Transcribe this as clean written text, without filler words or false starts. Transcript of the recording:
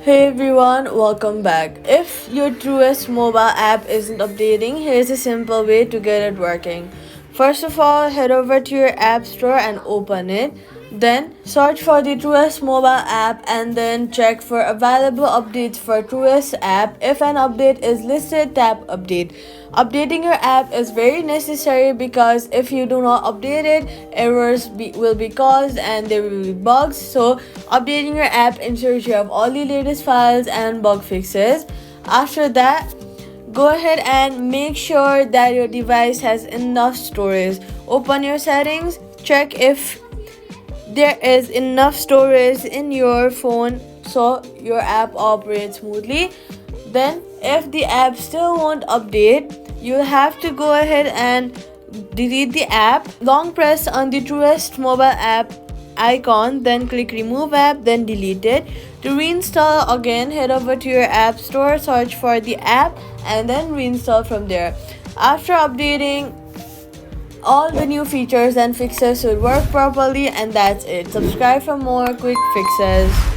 Hey everyone, welcome back. If your Truist mobile app isn't updating, here's a simple way to get it working. First of all, head over to your app store and open it. Then search for the Truist mobile app and then check for available updates for Truist app. If an update is listed, tap update. Updating your app is very necessary because if you do not update it, will be caused and there will be bugs. So, updating your app ensures you have all the latest files and bug fixes. After that, go ahead and make sure that your device has enough storage. Open your settings, check if there is enough storage in your phone so your app operates smoothly. Then, if the app still won't update, you'll have to go ahead and delete the app. Long press on the Truist mobile app icon, then click remove app, then delete it. To reinstall again, head over to your app store, search for the app, and then reinstall from there. After updating, all the new features and fixes should work properly, and that's it. Subscribe for more quick fixes.